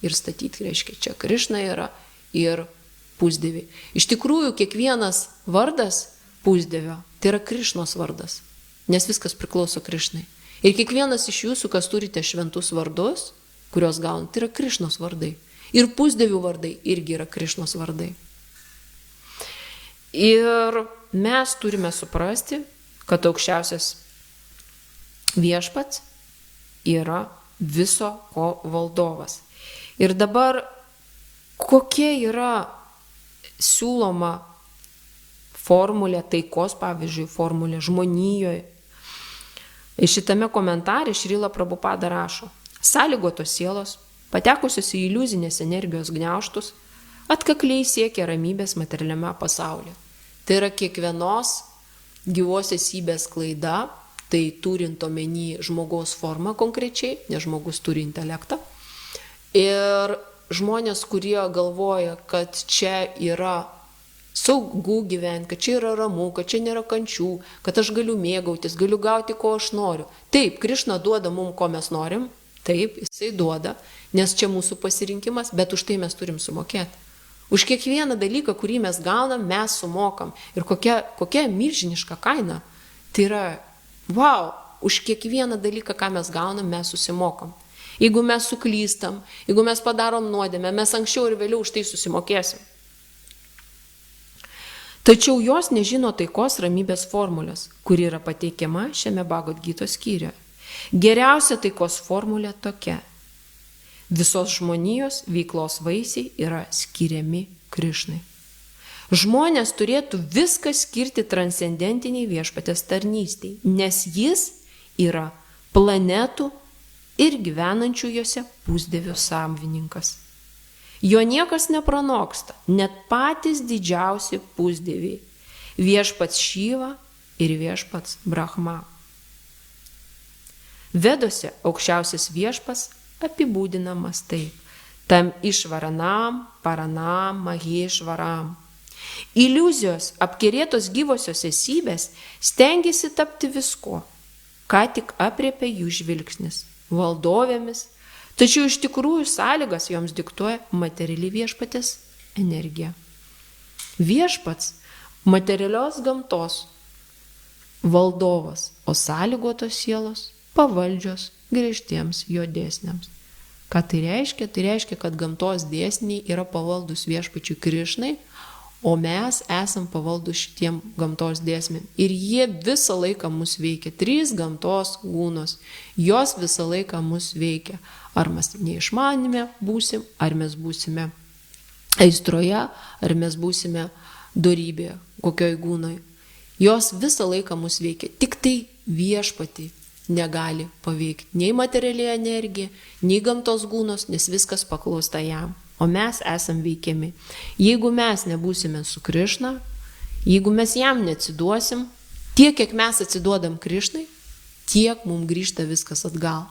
ir statyti, reiškia, čia Krišna yra ir pusdieviai. Iš tikrųjų, kiekvienas vardas pusdievio tai yra Krišnos vardas, nes viskas priklauso Krišnai. Ir kiekvienas iš jūsų, kas turite šventus vardus, kurios gaunate, tai yra Krišnos vardai. Ir pusdievių vardai irgi yra Krišnos vardai. Ir mes turime suprasti, kad aukščiausias viešpats yra viso ko valdovas. Ir dabar kokia yra siūloma formulė, taikos, pavyzdžiui, formulė žmonijoje. Šitame komentare Šrila Prabhupada rašo: sąlygotos sielos, patekusios į iliuzinės energijos gniaužtus, atkakliai siekia ramybės materialiame pasaulyje. Tai yra kiekvienos gyvos esybės klaida, tai turint omeny žmogaus formą konkrečiai, nes žmogus turi intelektą. Ir žmonės, kurie galvoja, kad čia yra saugu gyventi, kad čia yra ramu, kad čia nėra kančių, kad aš galiu mėgautis, galiu gauti, ko aš noriu. Taip, Krišna duoda mums, ko mes norim, taip, jisai duoda, nes čia mūsų pasirinkimas, bet už tai mes turim sumokėti. Už kiekvieną dalyką, kurį mes gaunam, mes sumokam. Ir kokia milžiniška kaina. Tai yra, wow, už kiekvieną dalyką, ką mes gaunam, mes susimokam. Jeigu mes suklystam, jeigu mes padarom nuodėmę, mes anksčiau ir vėliau už tai susimokėsim. Tačiau jos nežino taikos ramybės formulės, kuri yra pateikiama šiame Bhagavad Gytos skyriuje. Geriausia taikos formulė tokia. Visos žmonijos veiklos vaisiai yra skiriami Krišnai. Žmonės turėtų viską skirti transcendentiniai viešpatės tarnystei, nes jis yra planetų ir gyvenančių jose pusdievių savininkas. Jo niekas nepranoksta, net patys didžiausi pusdieviai – viešpats Šiva ir viešpats Brahma. Vedose aukščiausias viešpas apibūdinamas taip: tam išvaranam, paranam, mahešvaram. Iliuzijos apkerėtos gyvosios esybės stengiasi tapti visko, ką tik apriepia jų žvilgsnis, valdovėmis, tačiau iš tikrųjų sąlygas joms diktuoja materiali viešpatės energija. Viešpats materialios gamtos valdovas, o sąlygotos sielos pavaldžios griežtiems jo dėsniams. Ką tai reiškia? Tai reiškia, kad gamtos dėsniai yra pavaldus viešpačiui Krišnai, o mes esam pavaldus šitiem gamtos dėsniam. Ir jie visą laiką mus veikia. 3 gamtos gūnos. Jos visą laiką mus veikia. Ar mes neišmanime būsim, ar mes būsime aistroje, ar mes būsime dorybėje, kokioj gūnoj. Jos visą laiką mus veikia. Tik tai viešpatį negali paveikti nei materiali energija, nei gamtos gūnos, nes viskas paklausta jam. O mes esam veikiami. Jeigu mes nebūsime su Krišna, jeigu mes jam neatsiduosim, tiek, kiek mes atsiduodam Krišnai, tiek mums grįžta viskas atgal.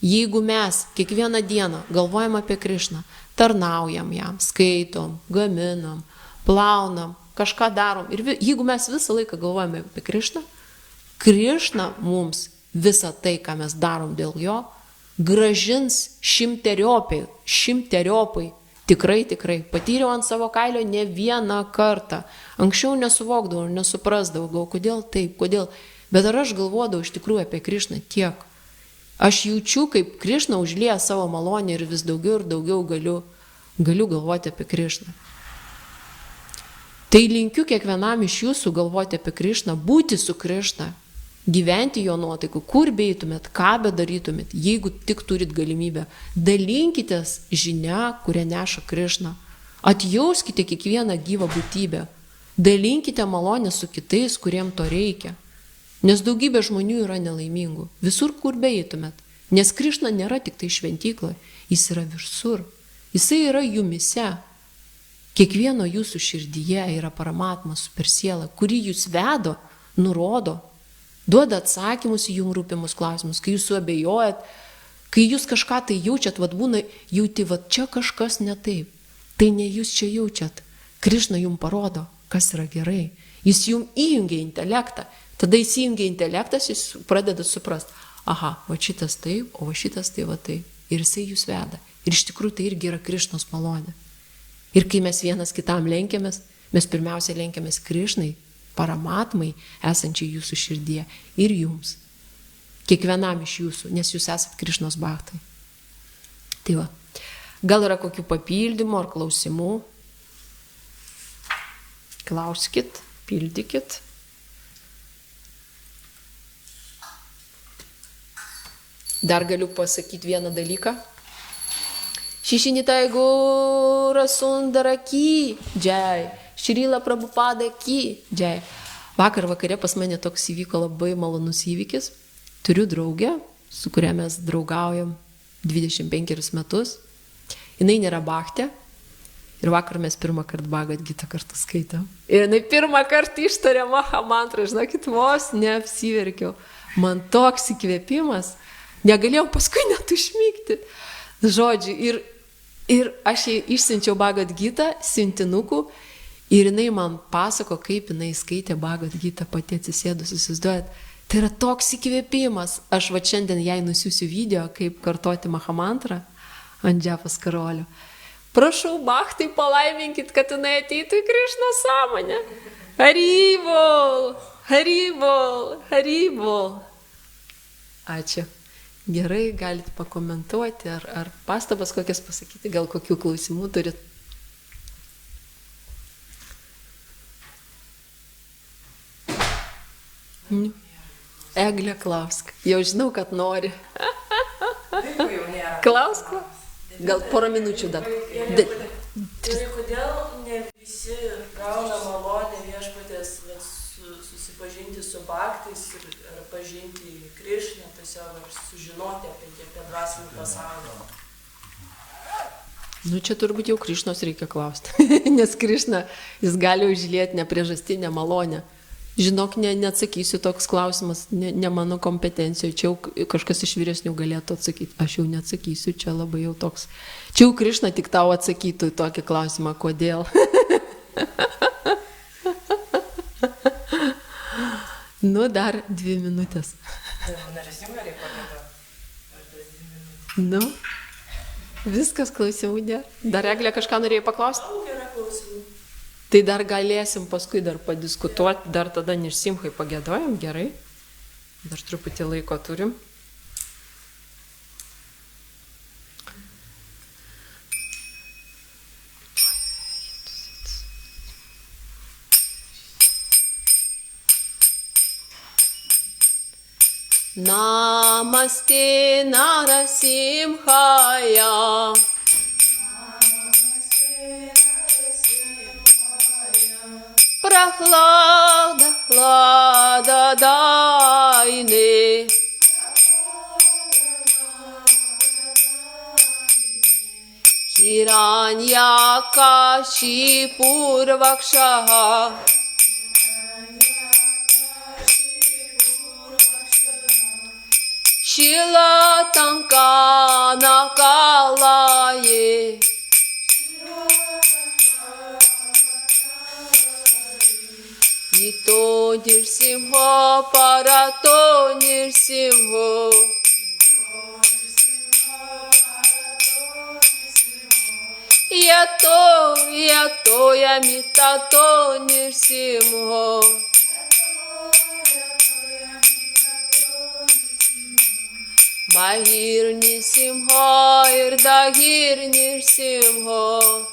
Jeigu mes kiekvieną dieną galvojam apie Krišną, tarnaujam jam, skaitom, gaminam, plaunam, kažką darom. Ir jeigu mes visą laiką galvojame apie Krišną, Krišna mums visą tai, ką mes darom dėl jo, gražins šimteriopai. Tikrai. Patyriau ant savo kailio ne vieną kartą. Anksčiau nesuvokdavau, nesuprasdavau, galvoju, kodėl taip, kodėl. Bet ar aš galvodavau iš tikrųjų apie Krišną tiek. Aš jaučiu, kaip Krišna užlieja savo malonę ir vis daugiau ir daugiau galiu galvoti apie Krišną. Tai linkiu kiekvienam iš jūsų galvoti apie Krišną, būti su Krišna, gyventi jo nuotaiku, kur beitumėt, ką bedarytumėt, jeigu tik turit galimybę. Dalinkitės žinia, kurią neša Krišna. Atjauskite kiekvieną gyvą būtybę. Dalinkite malonę su kitais, kuriem to reikia. Nes daugybė žmonių yra nelaimingų. Visur, kur beitumėt. Nes Krišna nėra tik tai šventykloje. Jis yra visur. Jisai yra jumise. Kiekvieno jūsų širdyje yra paramatma super siela, kuri jūs vedo, nurodo, duoda atsakymus į jums rūpimus klausimus, kai jūs suabejojat, kai jūs kažką tai jaučiat, būna jauti, čia kažkas ne taip. Tai ne jūs čia jaučiat. Krišna jums parodo, kas yra gerai. Jis jums įjungia intelektą. Tada įsijungia intelektas, jūs pradeda suprast, aha, va šitas taip, o va šitas tai va taip. Ir jisai jūs veda. Ir iš tikrųjų tai irgi yra Krišnos malonė. Ir kai mes vienas kitam lenkiamės, mes pirmiausia lenkiamės Krišnai, paramatmai, esančiai jūsų širdyje ir jums. Kiekvienam iš jūsų, nes jūs esat Krišnos bhaktai. Tai va, gal yra kokių papildymų ar klausimų? Klauskit, pildykit. Dar galiu pasakyti vieną dalyką. Šishinitai Gaura Sundara ki džai, Šrila Prabhupada ki džai. Vakar vakare pas mane toks įvyko labai malonus įvykis. Turiu draugę, su kuria mes draugaujam 25 metus. Jinai nėra bhaktė. Ir vakar mes pirmą kartą Bhagavad Gitą kartu skaitėm. Ir jinai pirmą kartą ištarė Maha mantrą, žinokit, vos neapsiverkiau. Man toks įkvėpimas, negalėjau paskui net užmigti. Žodžiu, ir aš jai išsiunčiau Bhagavad Gitą siuntinukų ir jinai man pasako, kaip jinai skaitė Bhagavad Gitą pati atsisėdus, įsivaizduojat. Tai yra toks įkvėpimas. Aš šiandien jai nusiųsiu video, kaip kartoti Maha mantrą ant Džefos karolio. Prašau, bhaktai, palaiminkit, kad jinai ateitų į Krišnos sąmonę. Haribol, haribol, haribol. Ačiū. Gerai, galite pakomentuoti ar pastabas kokias pasakyti, gal kokių klausimų turit. Eglė, klausk. Jau žinau, kad nori. Klausk. Gal porą minučių dar. Kodėl ne visi gauna malonę viešpatės susipažinti su bhaktais ir pažinti Krišną, tiesiog sužinoti apie dvasinį pasaulį? Nu, čia turbūt jau Krišnos reikia klausti. Nes Krišna, jis gali užlieti nepriežastinę malonę. Žinok, neatsakysiu toks klausimas, ne mano kompetencijoje. Čia jau kažkas iš vyresnių galėtų atsakyti. Aš jau neatsakysiu, čia labai jau toks. Čia jau Krišna tik tau atsakytų į tokį klausimą, kodėl. Nu, dar 2 minutės. Nu, viskas, klausimų nėra. Dar Eglė kažką norėjai paklausti? Yra klausimų. Tai dar galėsim paskui dar padiskutuoti, dar tada Nirsimhai pagėdojam, gerai. Dar truputį laiko turim. Namaste Narasimhaya. Прохлада, хлада дайны. Хираньякашипурвакшаха. Шилатанкана калае. Nirsimho Parato Nirsimho Yato Yamitato Nirsimho Mahir Nirsimho Irdagir Nirsimho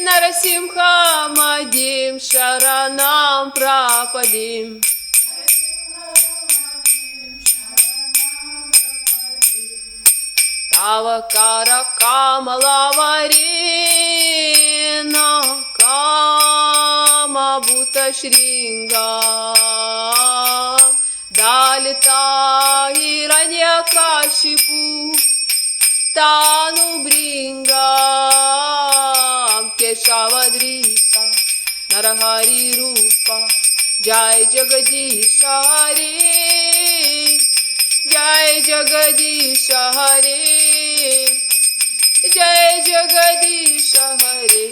Narasimha Madim Sharanam Prapadim Tavakara Kamalavarina Kama Bhuta Shringam Dalita Hiranyakashipu Tanu Bringam Keshavadrita Narahari Rupa Jai Jagadisha Hare Jai Jagadisha Hare Jai Jagadisha Hare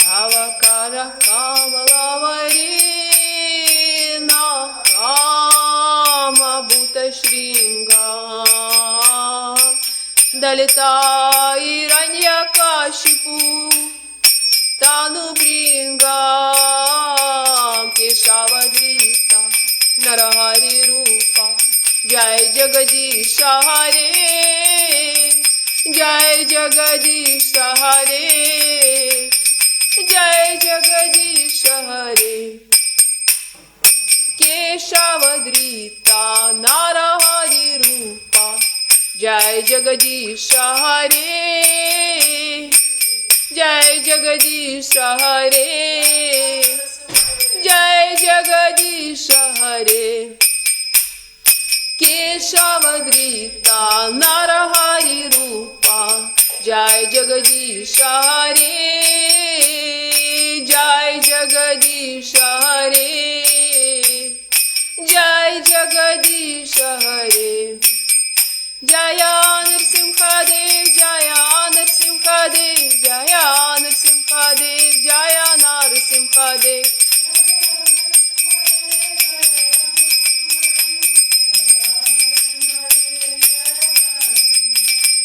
Avakara Kamalavarina Kama Bhuta Shringam Dalita Hiranyakashipu Tanu Bringam Keshavadrita Narahari Rupa Jai Jagadisha Hare Jai Jagadisha Hare Jai Jagadisha Hare Keshavadrita Narahari Rupa Jai Jagadisha Hare Jai Jagadisha Hare Jai Jagadisha Hare Keshavadrita Narahari Rupa Jai Jagadisha Hare Jai Jagadisha Hare Jai Jagadisha Hare Jaya Nrsimhadev Jaya Nrsimhadev Jaya Nrsimhadev Jaya Nrsimhadev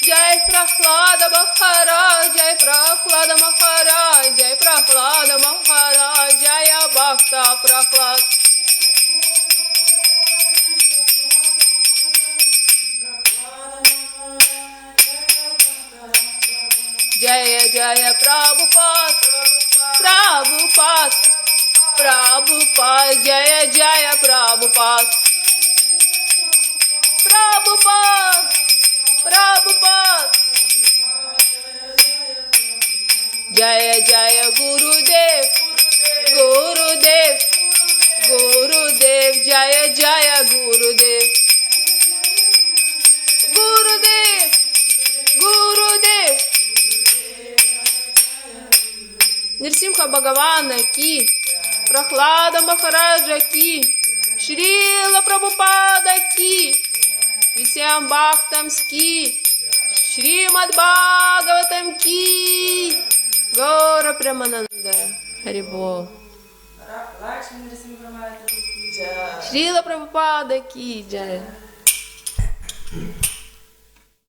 Jai Prahlada Maharaj Jai Prahlada Maharaj Jai Prahlada Maharaj Jaya Bhakta Prahlad Jaya Jaya Prabhupada Prabhupada Prabhupada Jaya Jaya Prabhupada Prabhupada Prabhupada Jaya Jaya Gurudev Gurudev Gurudev Jaya Jaya Gurudev Gurudev Gurudev Nrsimha Bhagavana ki Prahlada Maharaja ki Srila Prabhupada ki Vishyam Bhaktams ki Shrimad Bhagavatam ki Gaura Premananda Haribol Srila Prabhupada ki Jai